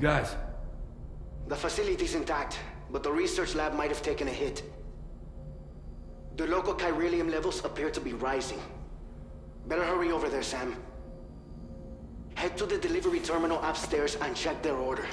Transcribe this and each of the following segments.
guys? The facility's intact, but the research lab might have taken a hit. The local chiralium levels appear to be rising. Better hurry over there, Sam. Head to the delivery terminal upstairs and check their order.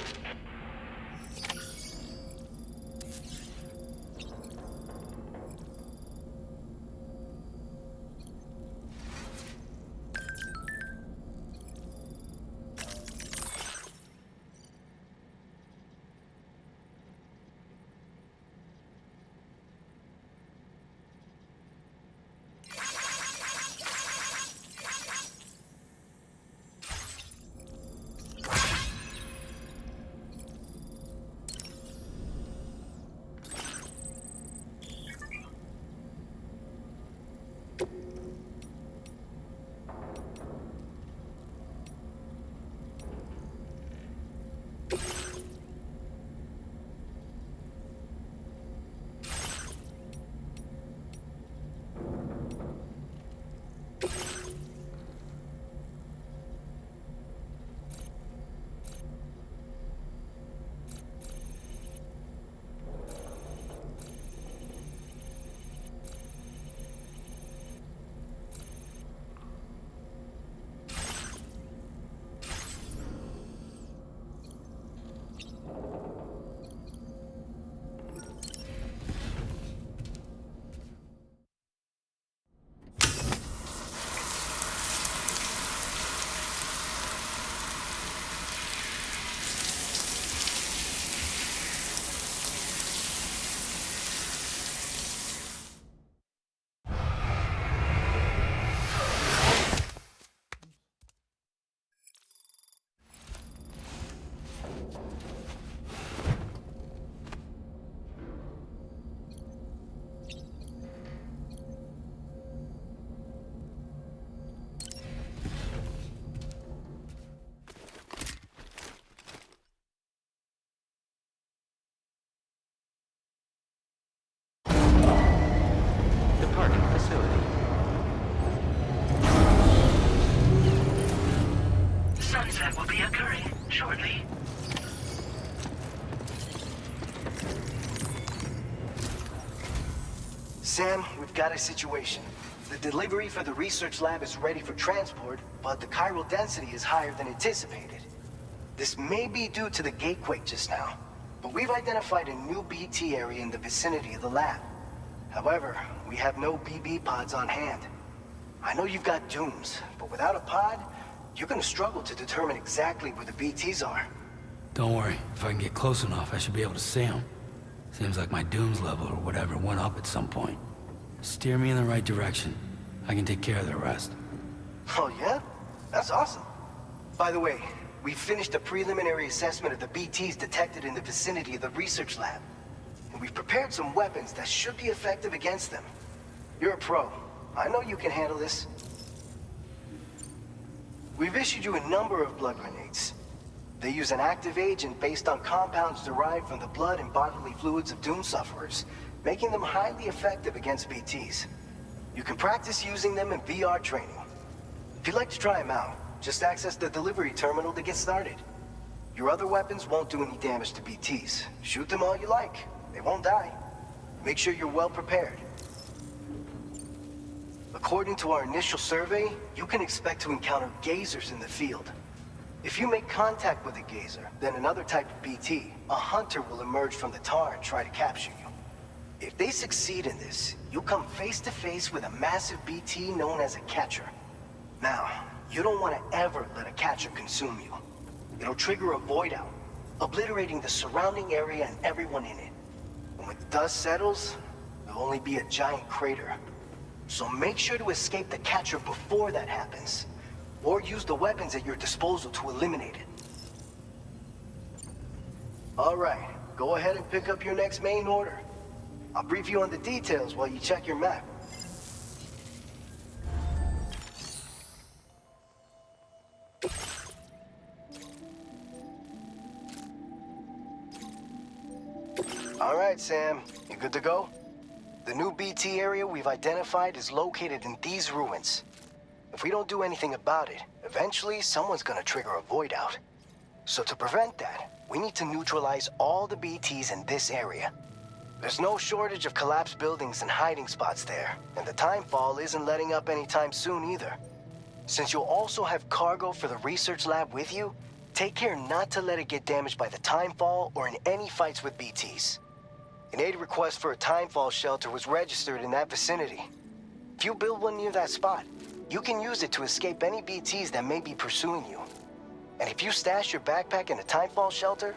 Sunset will be occurring shortly. Sam, we've got a situation. The delivery for the research lab is ready for transport, but the chiral density is higher than anticipated. This may be due to the gatequake just now, but we've identified a new BT area in the vicinity of the lab. However, we have no BB pods on hand. I know you've got dooms, but without a pod, you're gonna struggle to determine exactly where the BTs are. Don't worry. If I can get close enough, I should be able to see them. Seems like my dooms level or whatever went up at some point. Steer me in the right direction. I can take care of the rest. Oh yeah? That's awesome. By the way, we finished a preliminary assessment of the BTs detected in the vicinity of the research lab. And we've prepared some weapons that should be effective against them. You're a pro. I know you can handle this. We've issued you a number of blood grenades. They use an active agent based on compounds derived from the blood and bodily fluids of Doom sufferers, making them highly effective against BTs. You can practice using them in VR training. If you'd like to try them out, just access the delivery terminal to get started. Your other weapons won't do any damage to BTs. Shoot them all you like. They won't die. Make sure you're well prepared. According to our initial survey, you can expect to encounter gazers in the field. If you make contact with a gazer, then another type of BT, a hunter will emerge from the tar and try to capture you. If they succeed in this, you'll come face to face with a massive BT known as a catcher. Now, you don't want to ever let a catcher consume you. It'll trigger a void out, obliterating the surrounding area and everyone in it. And when the dust settles, there'll only be a giant crater. So make sure to escape the catcher before that happens. Or use the weapons at your disposal to eliminate it. Alright, go ahead and pick up your next main order. I'll brief you on the details while you check your map. Alright, Sam. You good to go? The new BT area we've identified is located in these ruins. If we don't do anything about it, eventually someone's gonna trigger a void out. So to prevent that, we need to neutralize all the BTs in this area. There's no shortage of collapsed buildings and hiding spots there, and the timefall isn't letting up anytime soon either. Since you'll also have cargo for the research lab with you, take care not to let it get damaged by the timefall or in any fights with BTs. An aid request for a timefall shelter was registered in that vicinity. If you build one near that spot, you can use it to escape any BTs that may be pursuing you. And if you stash your backpack in a timefall shelter,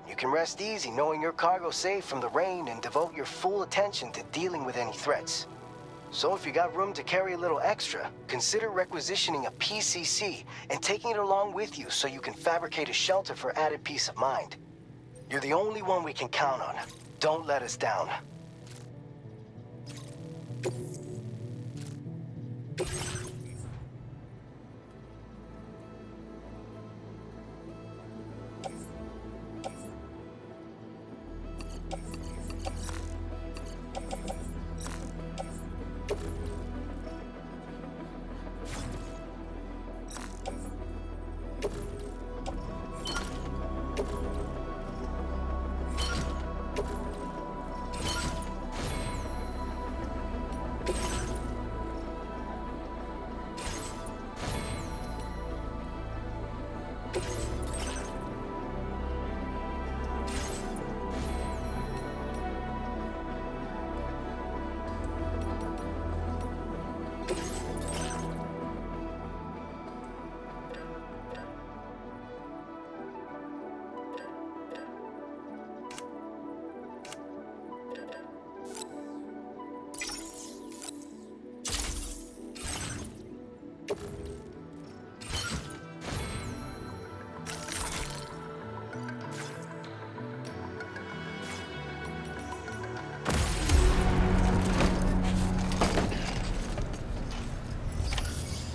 you can rest easy knowing your cargo's safe from the rain and devote your full attention to dealing with any threats. So if you got room to carry a little extra, consider requisitioning a PCC and taking it along with you so you can fabricate a shelter for added peace of mind. You're the only one we can count on. Don't let us down.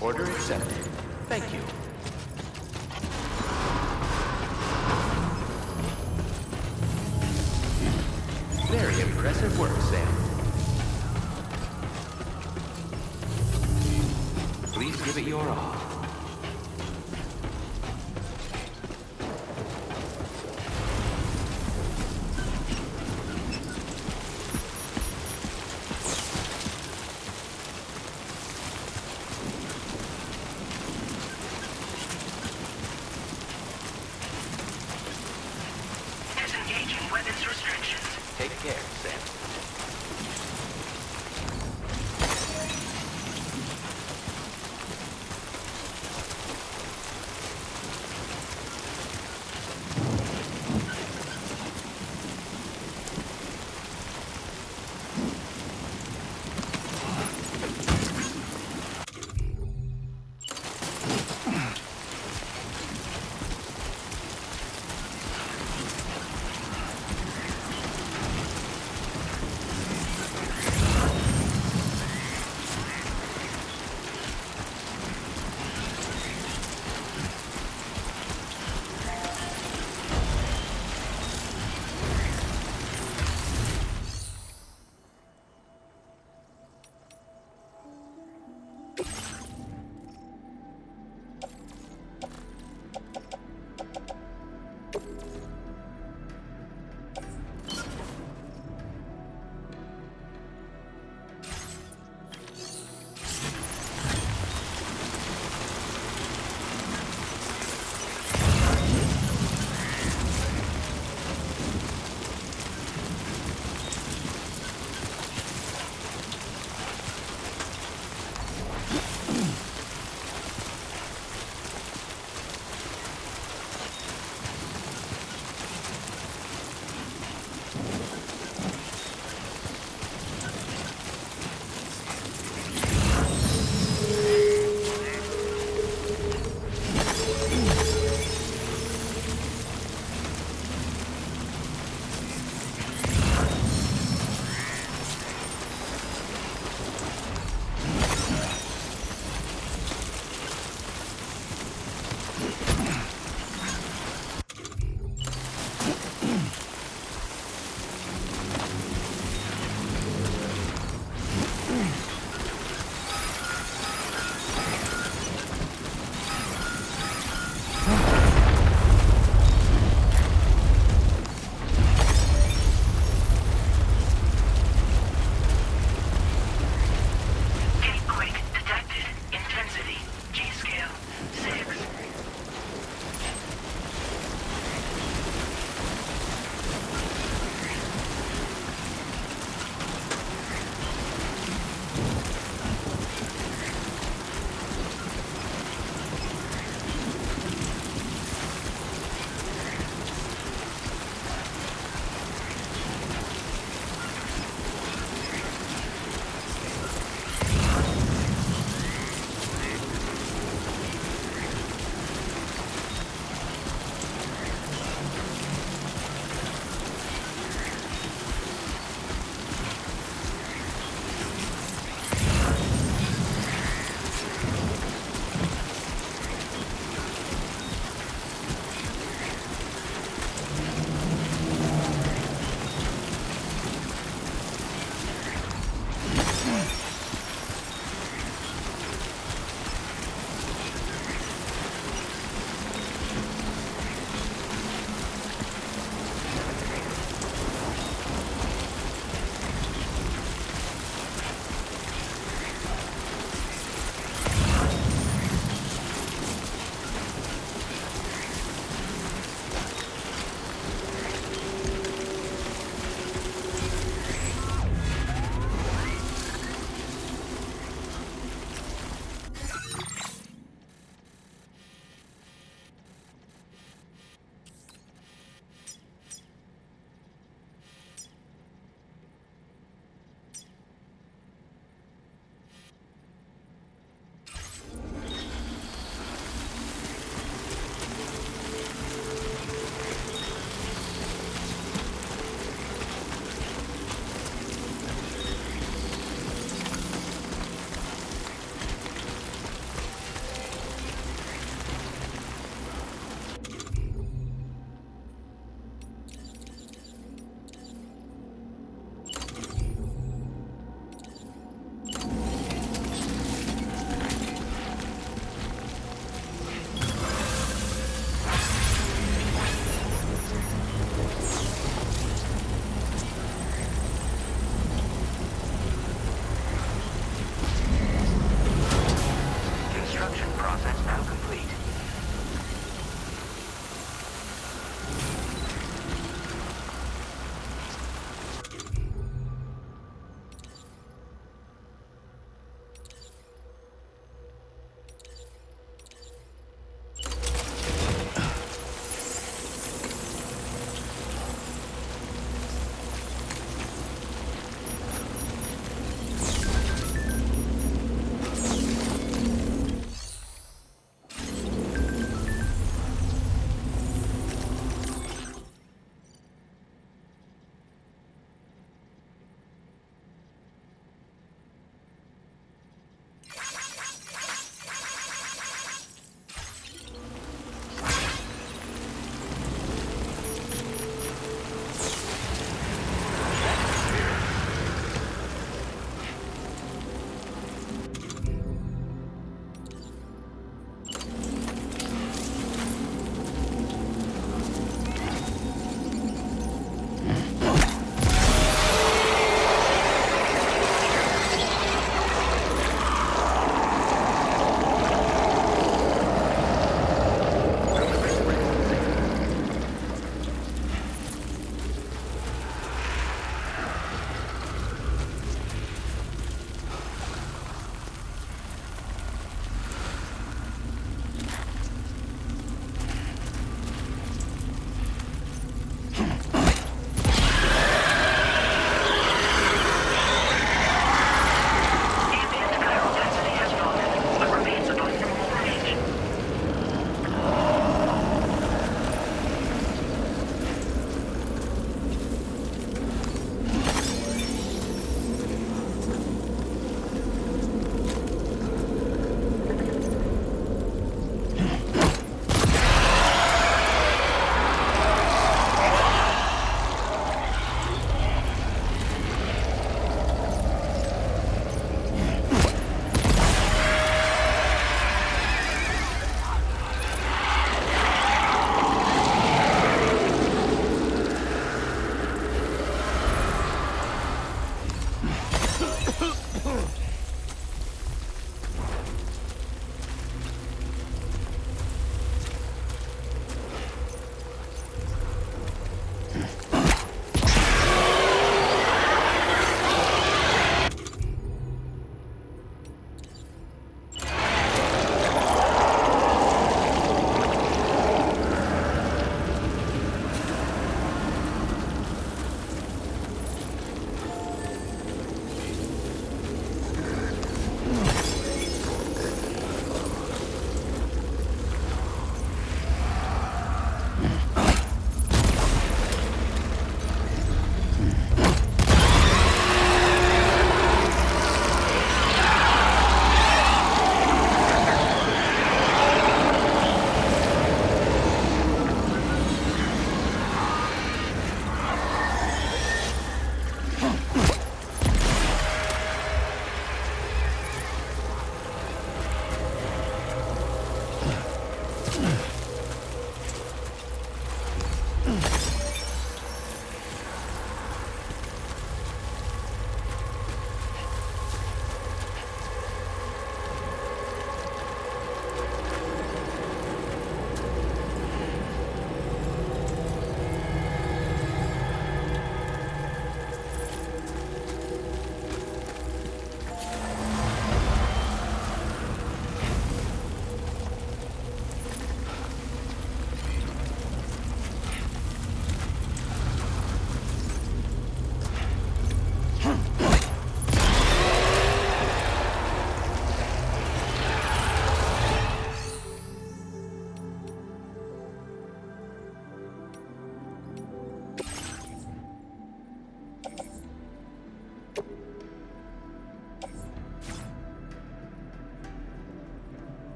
Order accepted. Thank you. Very impressive work, Sam. Please give it your all. Disengaging weapons restrictions. Take care, Sam.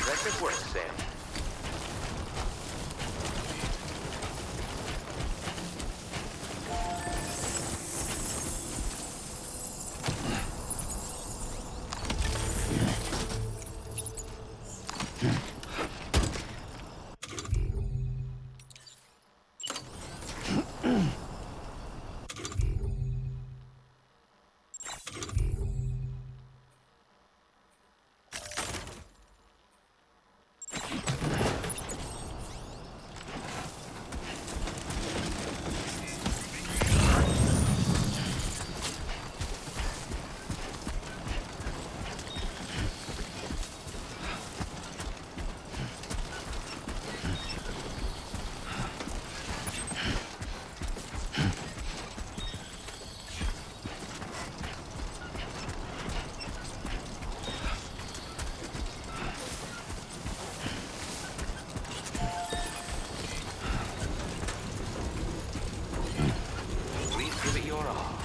impressive work, Sam. Give it your all.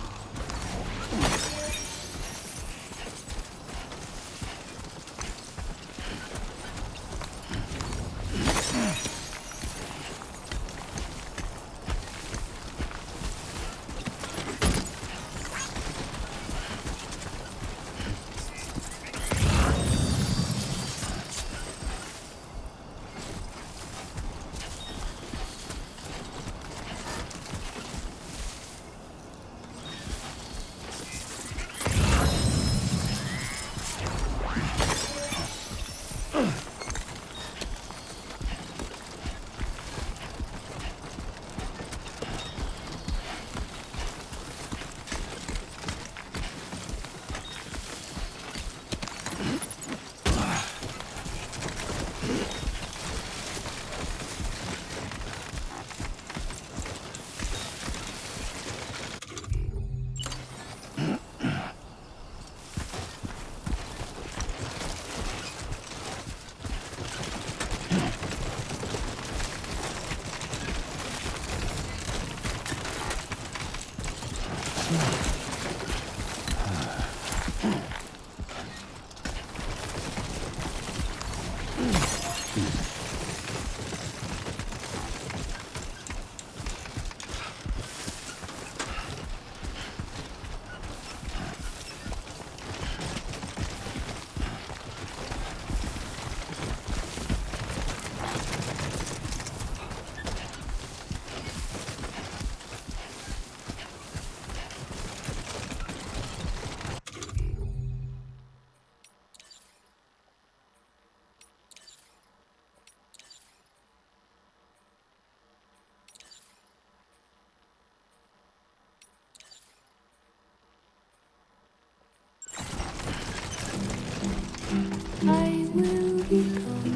I will be gone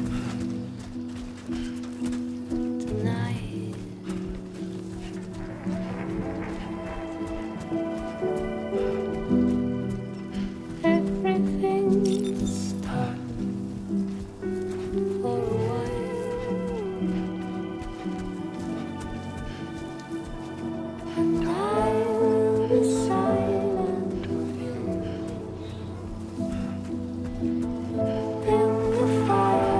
tonight. Everything's done for a while, and I will be silent of you in the fire.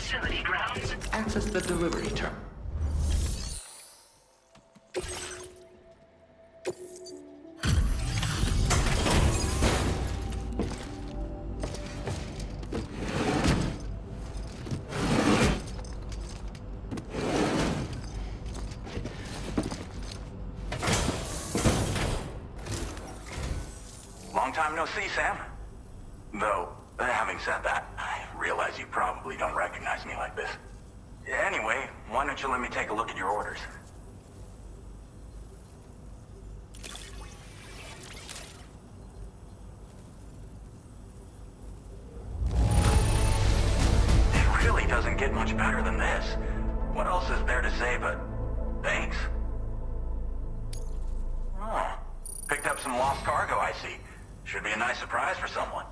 facility grounds. Access the delivery terminal. Long time no see, Sam. Though, having said that, I realize you probably don't recognize me like this. Anyway, why don't you let me take a look at your orders? It really doesn't get much better than this. What else is there to say but thanks? Oh, picked up some lost cargo, I see. Should be a nice surprise for someone.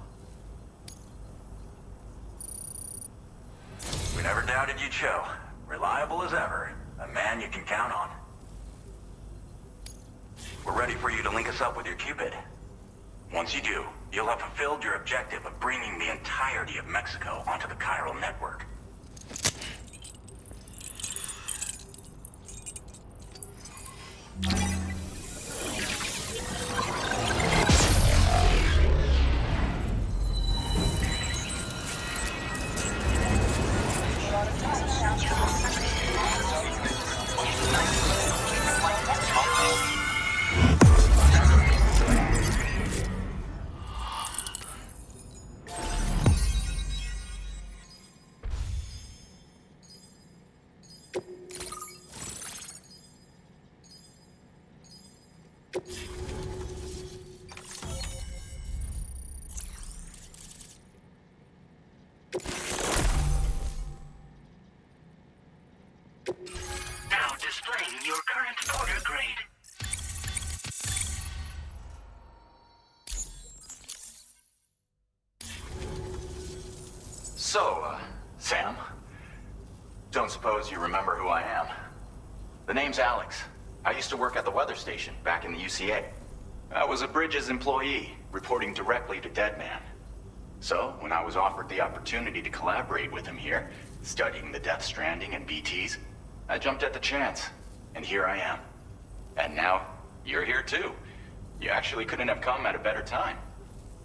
We never doubted you'd show. Reliable as ever. A man you can count on. We're ready for you to link us up with your Cupid. Once you do, you'll have fulfilled your objective of bringing the entirety of Mexico onto the chiral network. Now displaying your current order grade. So, Sam, don't suppose you remember who I am? The name's Alex. I used to work at the weather station back in the UCA. I was a Bridges employee, reporting directly to Deadman. So, when I was offered the opportunity to collaborate with him here, studying the Death Stranding and BTs, I jumped at the chance, and here I am. And now, you're here too. You actually couldn't have come at a better time.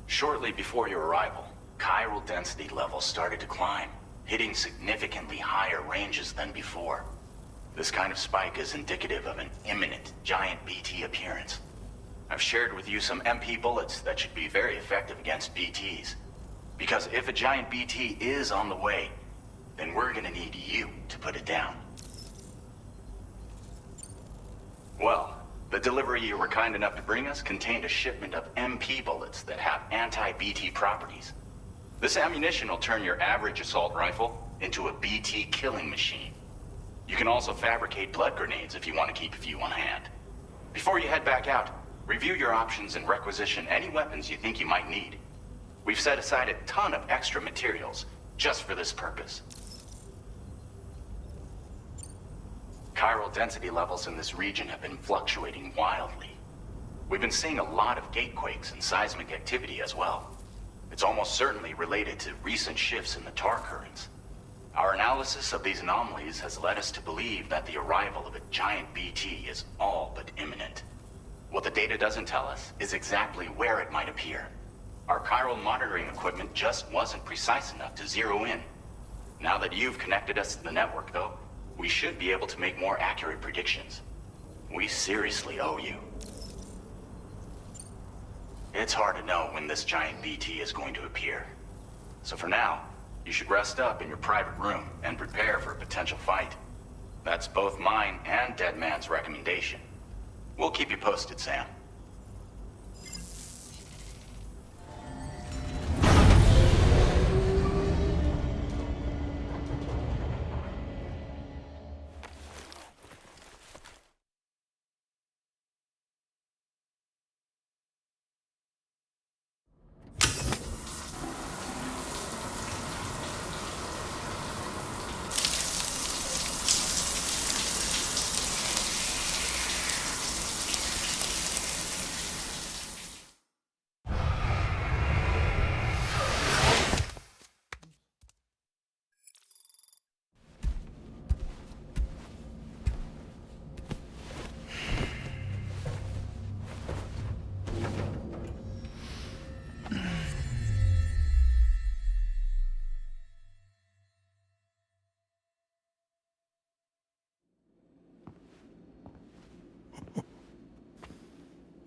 Shortly before your arrival, chiral density levels started to climb, hitting significantly higher ranges than before. This kind of spike is indicative of an imminent giant BT appearance. I've shared with you some MP bullets that should be very effective against BTs. Because if a giant BT is on the way, then we're gonna need you to put it down. Well, the delivery you were kind enough to bring us contained a shipment of MP bullets that have anti-BT properties. This ammunition will turn your average assault rifle into a BT killing machine. You can also fabricate blood grenades if you want to keep a few on hand. Before you head back out, review your options and requisition any weapons you think you might need. We've set aside a ton of extra materials just for this purpose. Chiral density levels in this region have been fluctuating wildly. We've been seeing a lot of gatequakes and seismic activity as well. It's almost certainly related to recent shifts in the tar currents. Our analysis of these anomalies has led us to believe that the arrival of a giant BT is all but imminent. What the data doesn't tell us is exactly where it might appear. Our chiral monitoring equipment just wasn't precise enough to zero in. Now that you've connected us to the network, though, we should be able to make more accurate predictions. We seriously owe you. It's hard to know when this giant BT is going to appear. So for now, you should rest up in your private room and prepare for a potential fight. That's both mine and Deadman's recommendation. We'll keep you posted, Sam.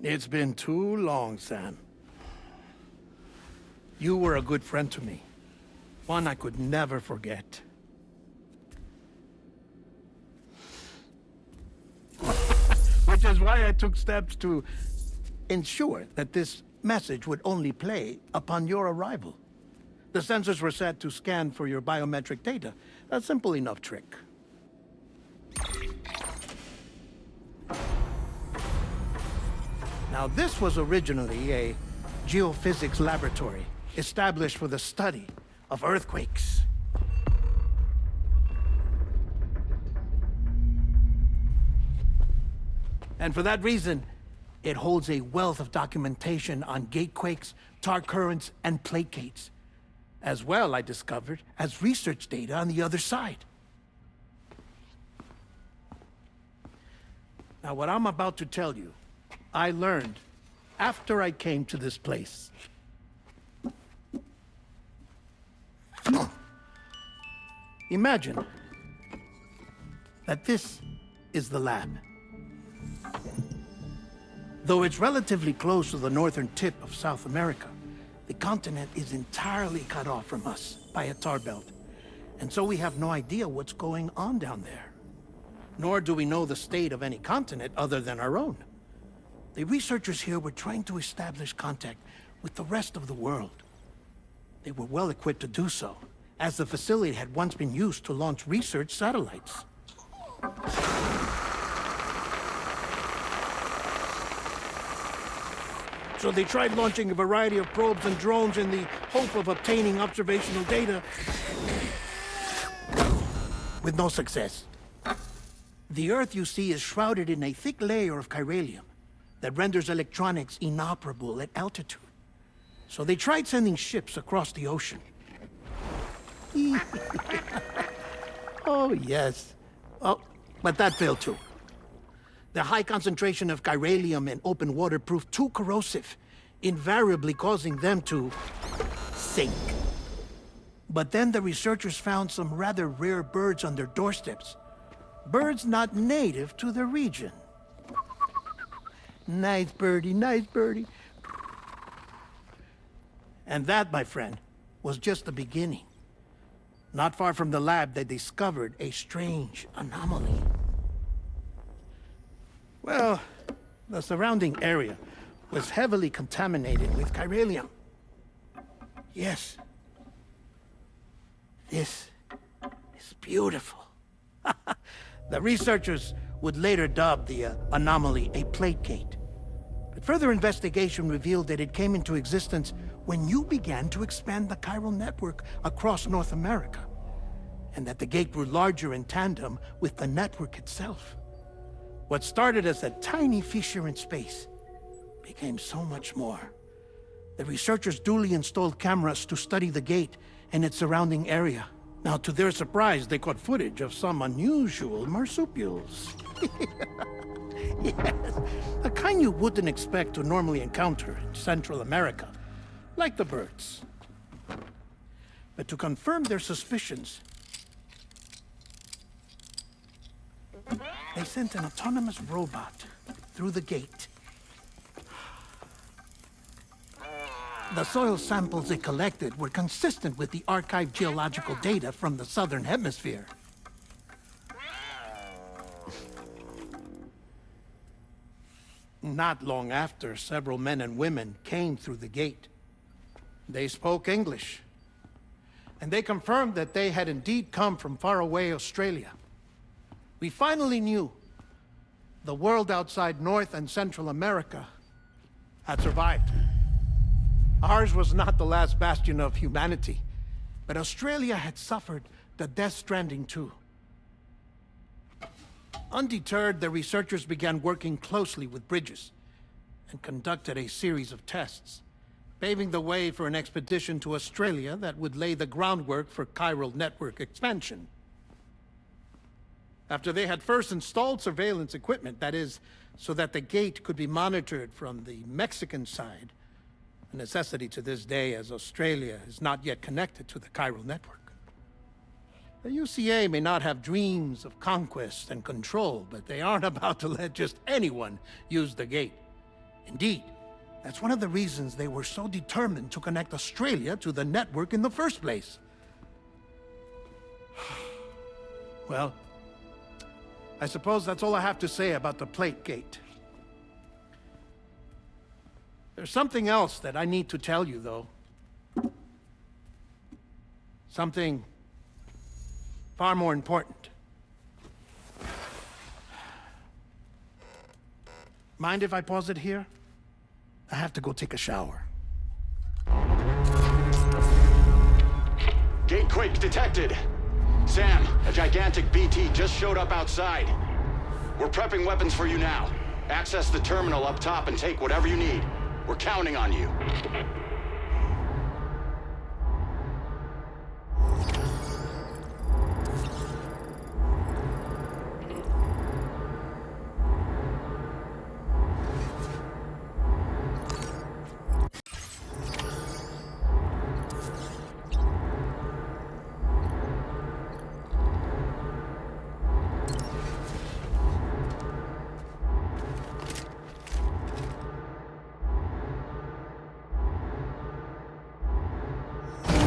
It's been too long, Sam. You were a good friend to me. One I could never forget. Which is why I took steps to ensure that this message would only play upon your arrival. The sensors were set to scan for your biometric data. A simple enough trick. Now, this was originally a geophysics laboratory established for the study of earthquakes. And for that reason, it holds a wealth of documentation on gatequakes, tar currents, and plate gates. As well, I discovered, as research data on the other side. Now, what I'm about to tell you, I learned after I came to this place. Imagine that this is the lab. Though it's relatively close to the northern tip of South America, the continent is entirely cut off from us by a tar belt. And so we have no idea what's going on down there. Nor do we know the state of any continent other than our own. The researchers here were trying to establish contact with the rest of the world. They were well equipped to do so, as the facility had once been used to launch research satellites. So they tried launching a variety of probes and drones in the hope of obtaining observational data, with no success. The Earth, you see, is shrouded in a thick layer of chiralium that renders electronics inoperable at altitude. So they tried sending ships across the ocean. Oh, yes. Oh, but that failed too. The high concentration of chiralium in open water proved too corrosive, invariably causing them to sink. But then the researchers found some rather rare birds on their doorsteps. Birds not native to the region. Nice birdie, nice birdie. And that, my friend, was just the beginning. Not far from the lab, they discovered a strange anomaly. Well, the surrounding area was heavily contaminated with chiralium. Yes. This is beautiful. The researchers would later dub the anomaly a plate gate. But further investigation revealed that it came into existence when you began to expand the chiral network across North America, and that the gate grew larger in tandem with the network itself. What started as a tiny fissure in space became so much more. The researchers duly installed cameras to study the gate and its surrounding area. Now, to their surprise, they caught footage of some unusual marsupials. Yes, a kind you wouldn't expect to normally encounter in Central America, like the birds. But to confirm their suspicions, they sent an autonomous robot through the gate. The soil samples it collected were consistent with the archived geological data from the southern hemisphere. Not long after, several men and women came through the gate. They spoke English, and they confirmed that they had indeed come from faraway Australia. We finally knew the world outside North and Central America had survived. Ours was not the last bastion of humanity, but Australia had suffered the death stranding too. Undeterred, the researchers began working closely with Bridges and conducted a series of tests, paving the way for an expedition to Australia that would lay the groundwork for chiral network expansion. After they had first installed surveillance equipment, that is, so that the gate could be monitored from the Mexican side, a necessity to this day as Australia is not yet connected to the chiral network. The UCA may not have dreams of conquest and control, but they aren't about to let just anyone use the gate. Indeed, that's one of the reasons they were so determined to connect Australia to the network in the first place. Well, I suppose that's all I have to say about the plate gate. There's something else that I need to tell you, though. Something far more important. Mind if I pause it here? I have to go take a shower. Gate quake detected. Sam, a gigantic BT just showed up outside. We're prepping weapons for you now. Access the terminal up top and take whatever you need. We're counting on you.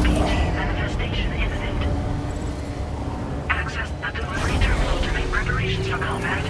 Manifestation imminent. Access the delivery terminal to make preparations for combat.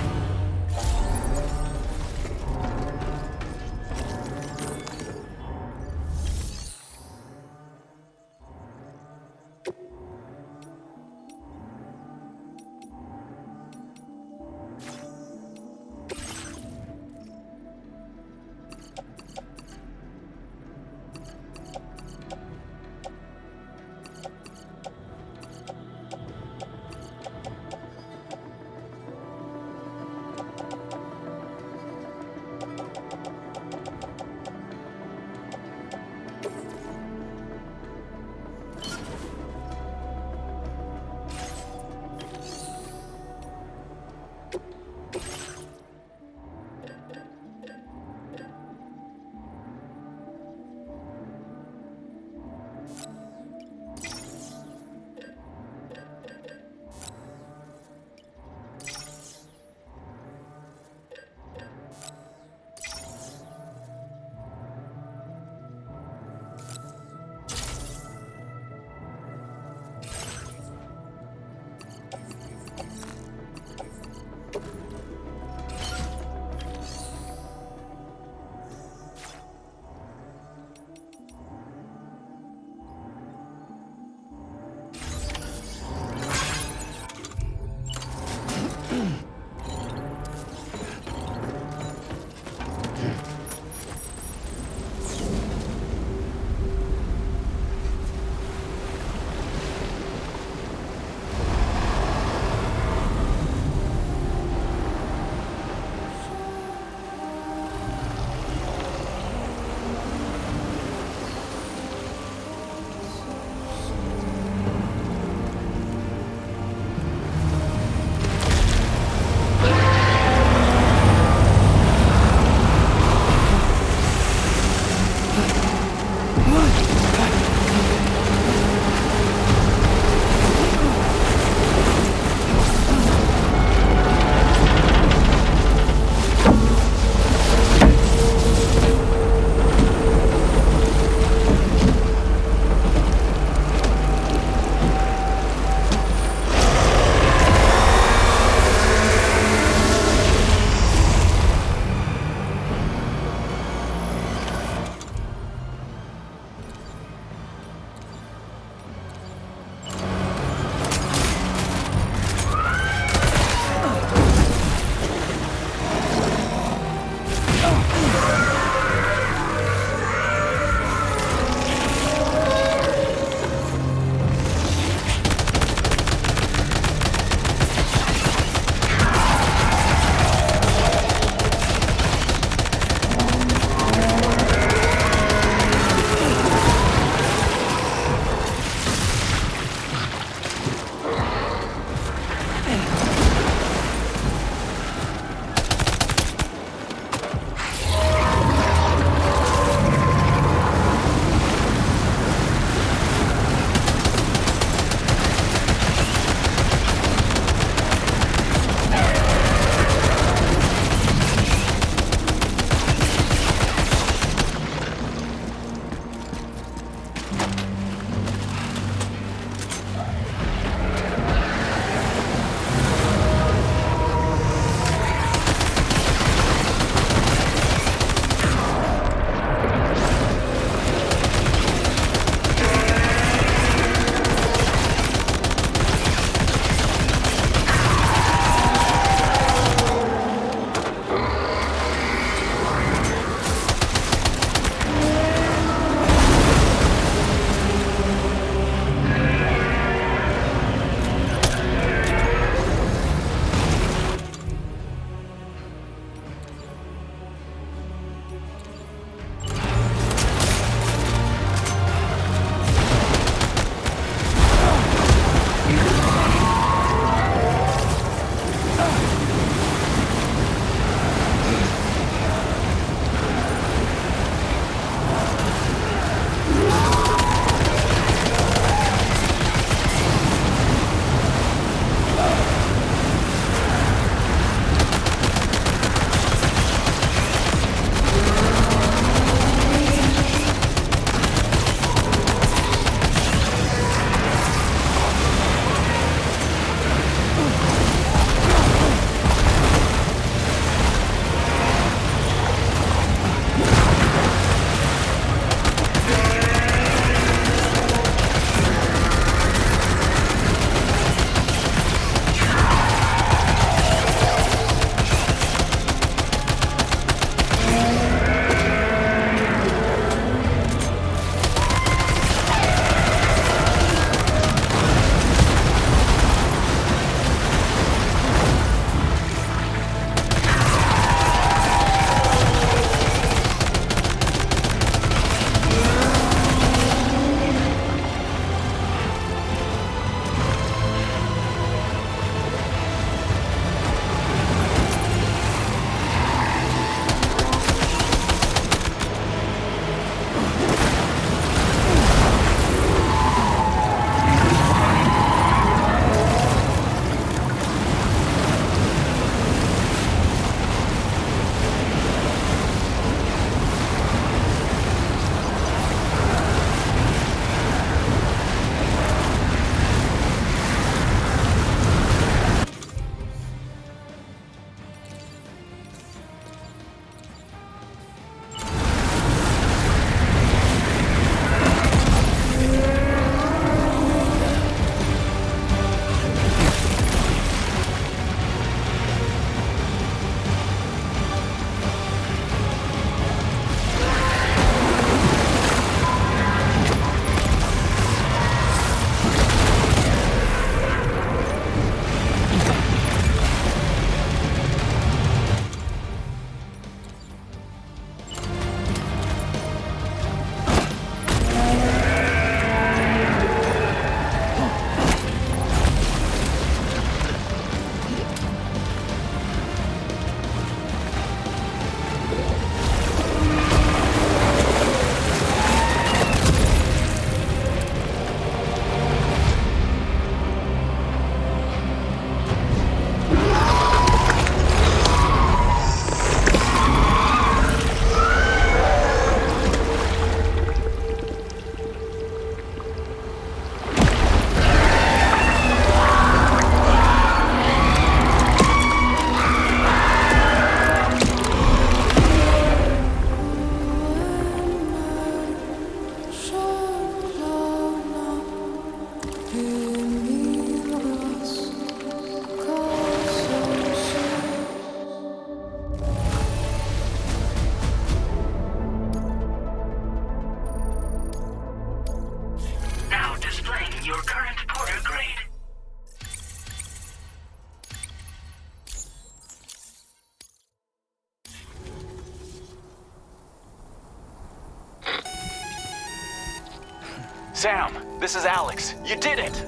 Sam, this is Alex. You did it!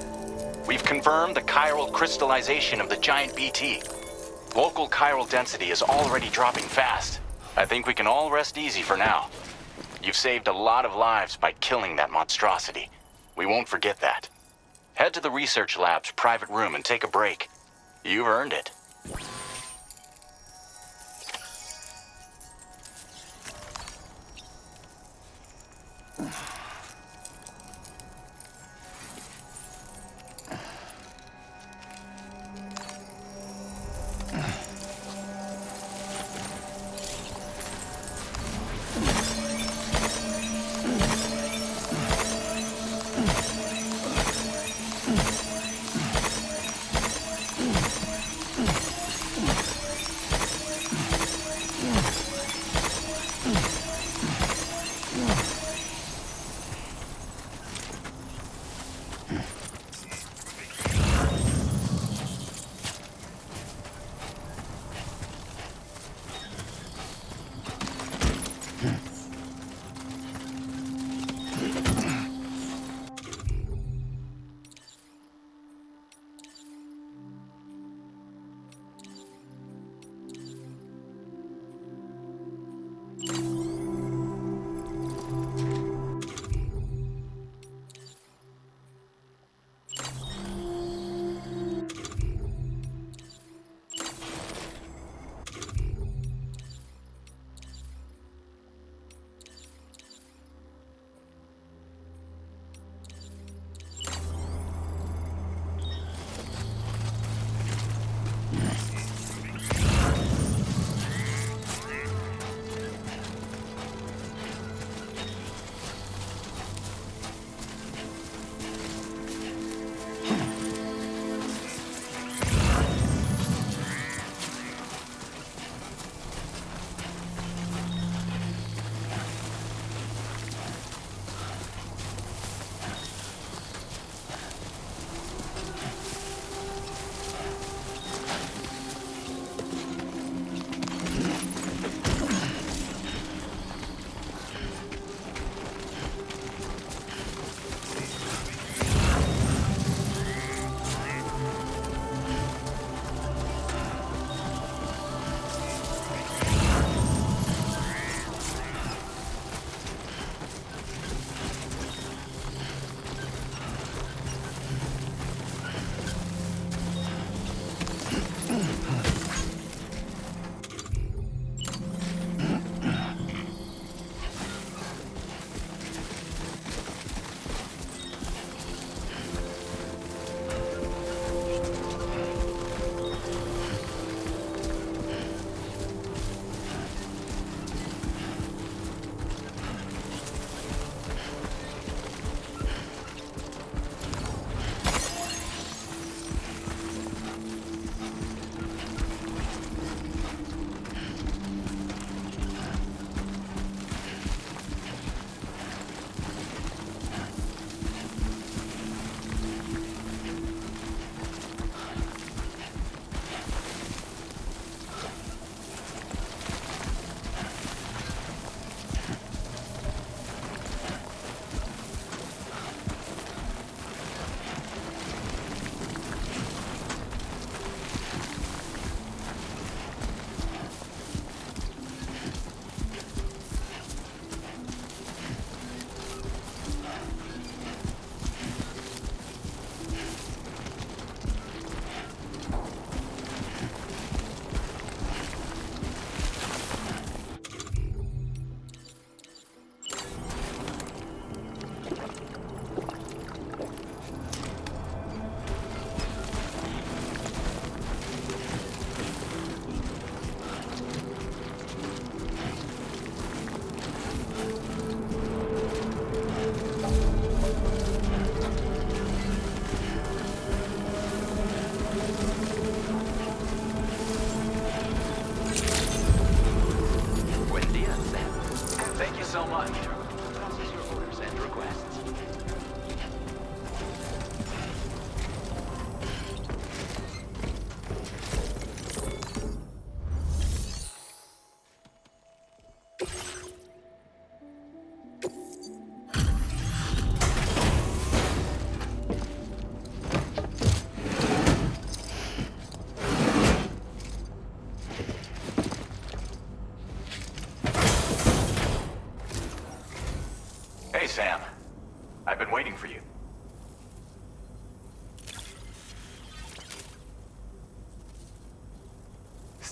We've confirmed the chiral crystallization of the giant BT. Local chiral density is already dropping fast. I think we can all rest easy for now. You've saved a lot of lives by killing that monstrosity. We won't forget that. Head to the research lab's private room and take a break. You've earned it.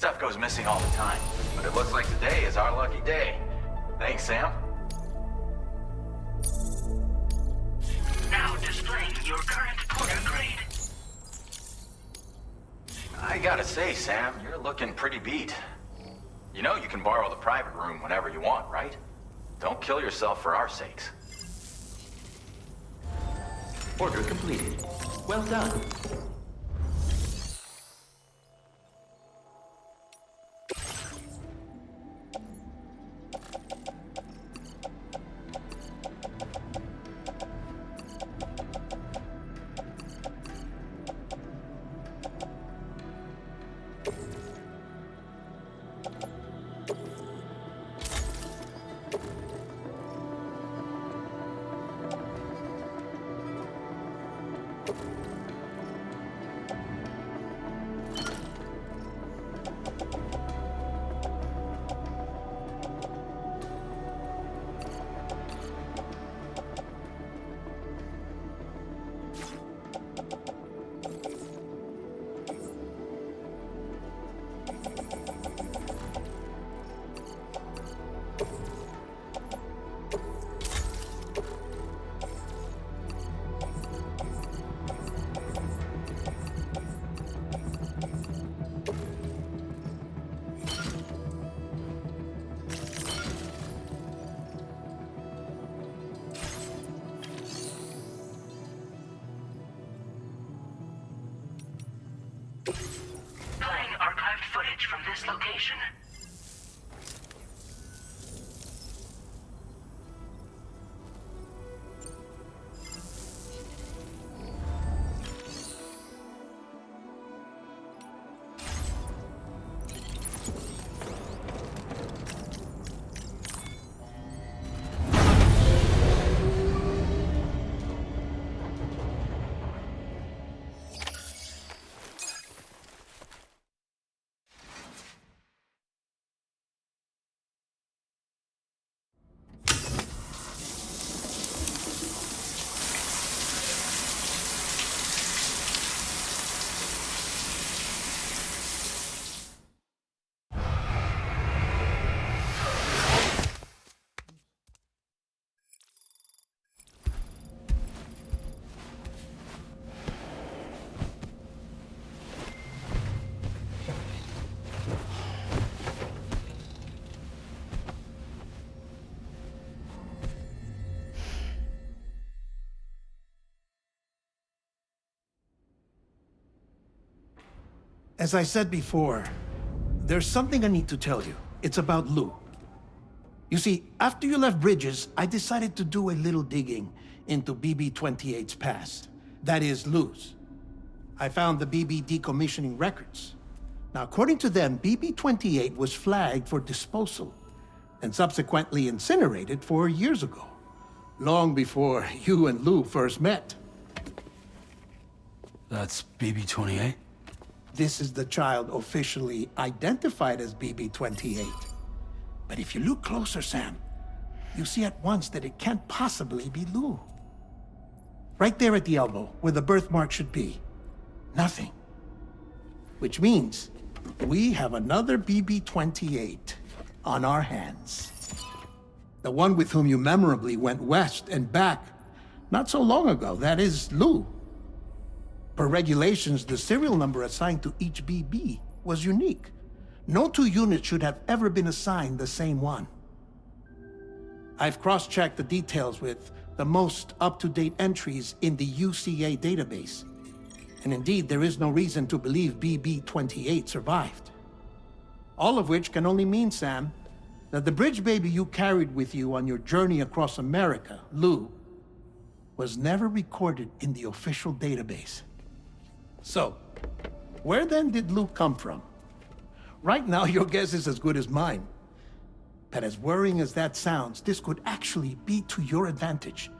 stuff goes missing all the time, but it looks like today is our lucky day. Thanks, Sam. Now displaying your current Porter grade. I gotta say, Sam, you're looking pretty beat. You know you can borrow the private room whenever you want, right? Don't kill yourself for our sakes. Order completed. Well done. Playing archived footage from this location. As I said before, there's something I need to tell you. It's about Lou. You see, after you left Bridges, I decided to do a little digging into BB-28's past. That is, Lou's. I found the BB decommissioning records. Now, according to them, BB-28 was flagged for disposal and subsequently incinerated 4 years ago, long before you and Lou first met. That's BB-28? This is the child officially identified as BB-28. But if you look closer, Sam, you see at once that it can't possibly be Lou. Right there at the elbow, where the birthmark should be. Nothing. Which means we have another BB-28 on our hands. The one with whom you memorably went west and back not so long ago, that is Lou. Per regulations, the serial number assigned to each BB was unique. No two units should have ever been assigned the same one. I've cross-checked the details with the most up-to-date entries in the UCA database. And indeed, there is no reason to believe BB-28 survived. All of which can only mean, Sam, that the bridge baby you carried with you on your journey across America, Lou, was never recorded in the official database. So, where then did Lou come from? Right now, your guess is as good as mine. But as worrying as that sounds, this could actually be to your advantage,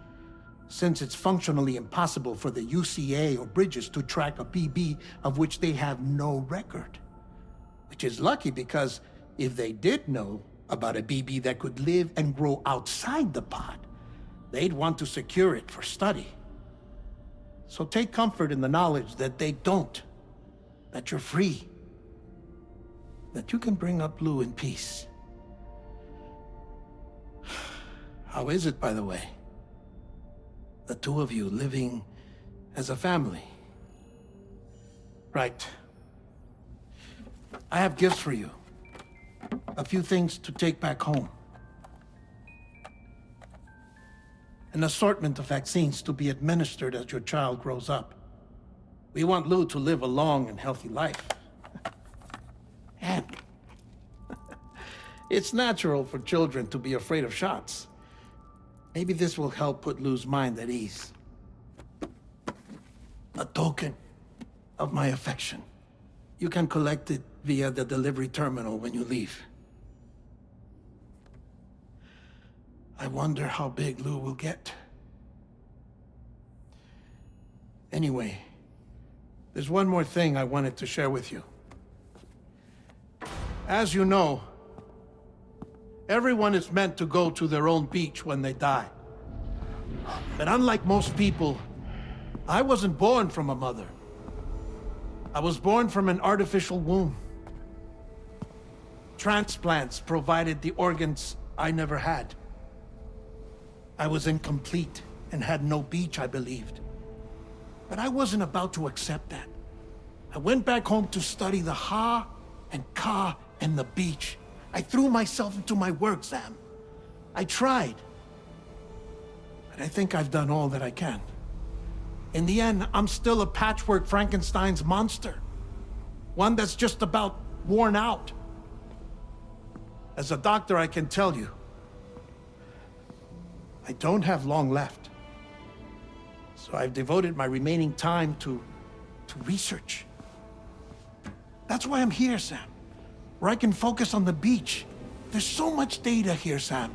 since it's functionally impossible for the UCA or Bridges to track a BB of which they have no record. Which is lucky because if they did know about a BB that could live and grow outside the pod, they'd want to secure it for study. So take comfort in the knowledge that they don't, that you're free. that you can bring up Lou in peace. How is it, by the way? The two of you living as a family. Right. I have gifts for you. A few things to take back home. An assortment of vaccines to be administered as your child grows up. We want Lou to live a long and healthy life. And it's natural for children to be afraid of shots. Maybe this will help put Lou's mind at ease. A token of my affection. You can collect it via the delivery terminal when you leave. I wonder how big Lou will get. Anyway, there's one more thing I wanted to share with you. As you know, everyone is meant to go to their own beach when they die. But unlike most people, I wasn't born from a mother. I was born from an artificial womb. Transplants provided the organs I never had. I was incomplete and had no beach, I believed. But I wasn't about to accept that. I went back home to study the Ha and Ka and the beach. I threw myself into my work, Sam. I tried. But I think I've done all that I can. In the end, I'm still a patchwork Frankenstein's monster. One that's just about worn out. As a doctor, I can tell you, I don't have long left. So I've devoted my remaining time to research. That's why I'm here, Sam. Where I can focus on the beach. There's so much data here, Sam.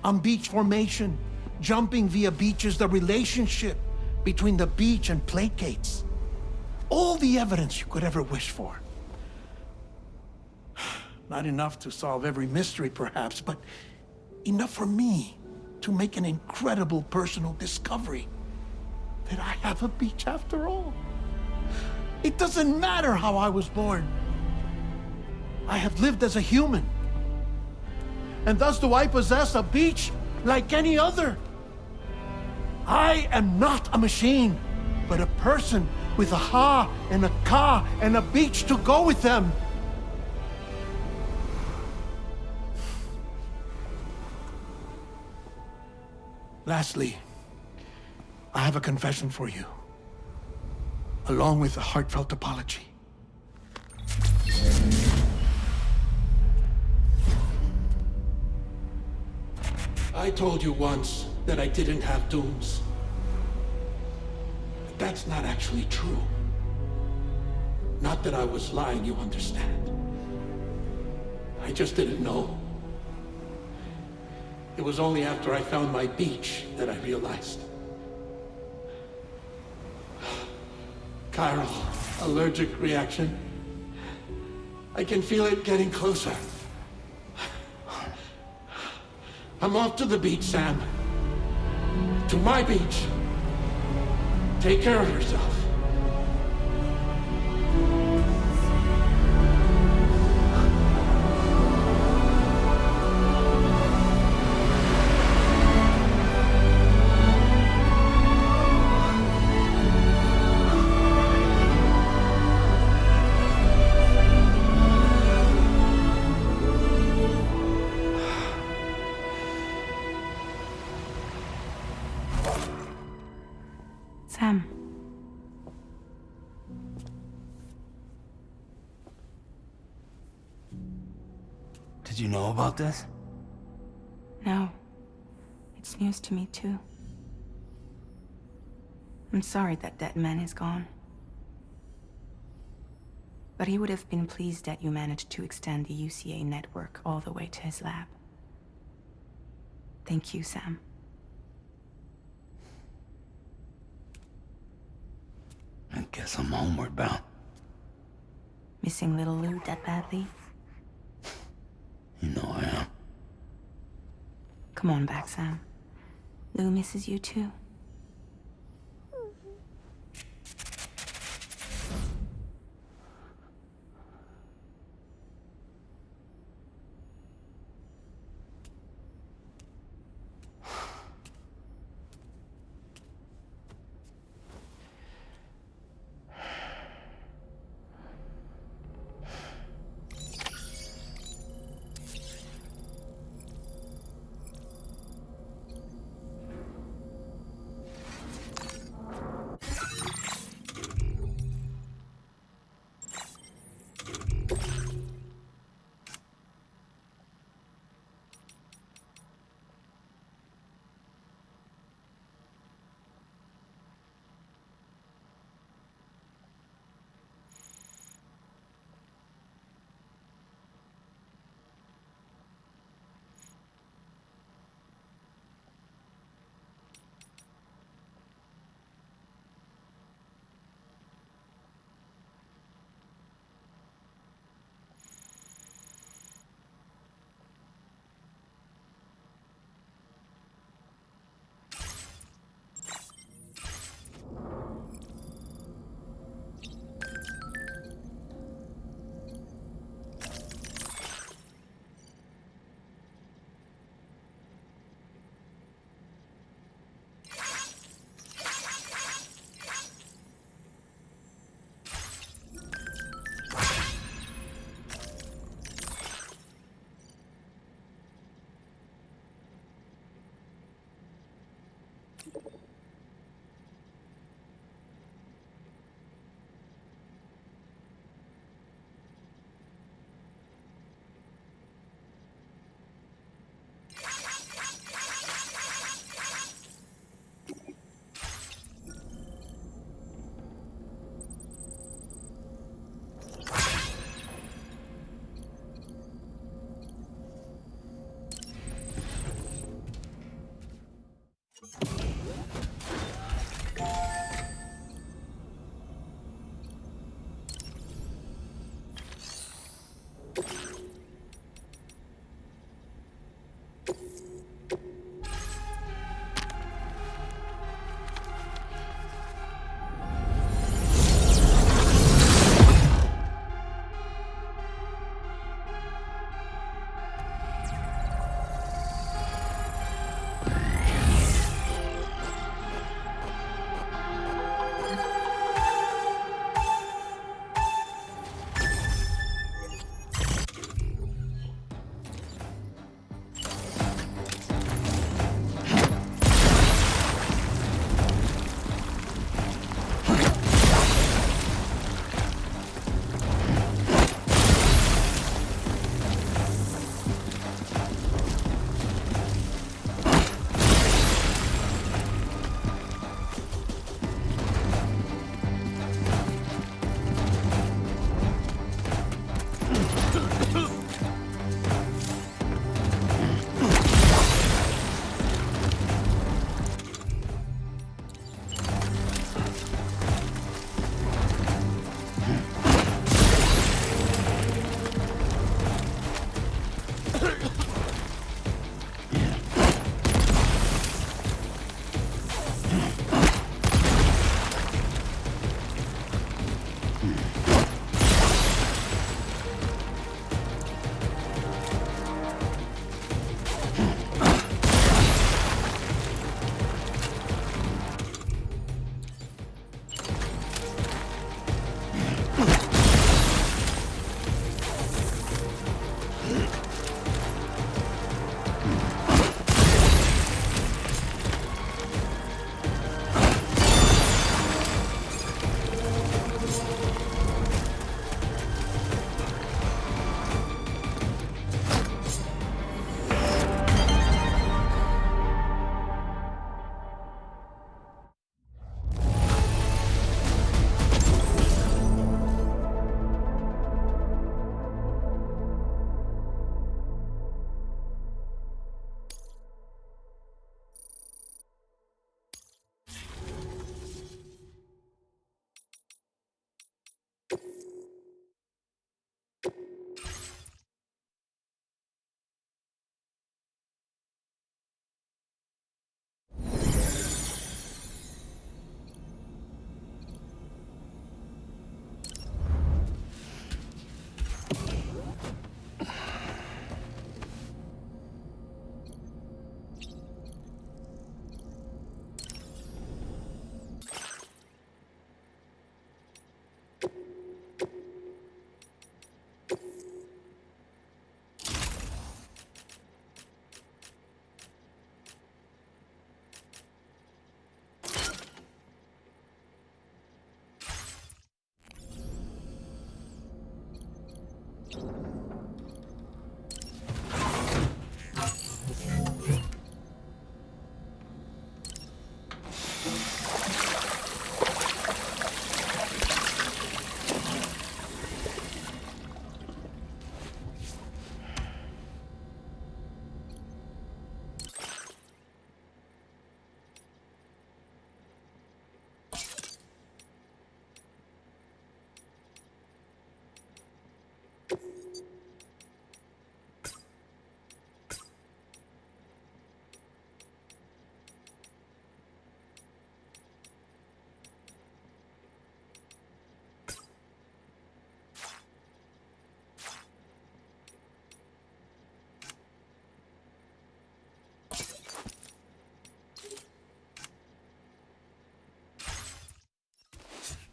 On beach formation, jumping via beaches, the relationship between the beach and placates. All the evidence you could ever wish for. Not enough to solve every mystery, perhaps, but enough for me to make an incredible personal discovery. That I have a beach after all. It doesn't matter how I was born. I have lived as a human. And thus do I possess a beach like any other. I am not a machine, but a person with a Ha and a Ka and a beach to go with them. Lastly, I have a confession for you, along with a heartfelt apology. I told you once that I didn't have dooms. But that's not actually true. Not that I was lying, you understand. I just didn't know. It was only after I found my beach that I realized. Chiral, allergic reaction. I can feel it getting closer. I'm off to the beach, Sam. To my beach. Take care of yourself. Sam. Did you know about this? No. It's news to me, too. I'm sorry that that man is gone. But he would have been pleased that you managed to extend the UCA network all the way to his lab. Thank you, Sam. I guess I'm homeward bound. Missing little Lou that badly? You know I am. Come on back, Sam. Lou misses you too.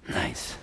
Nice.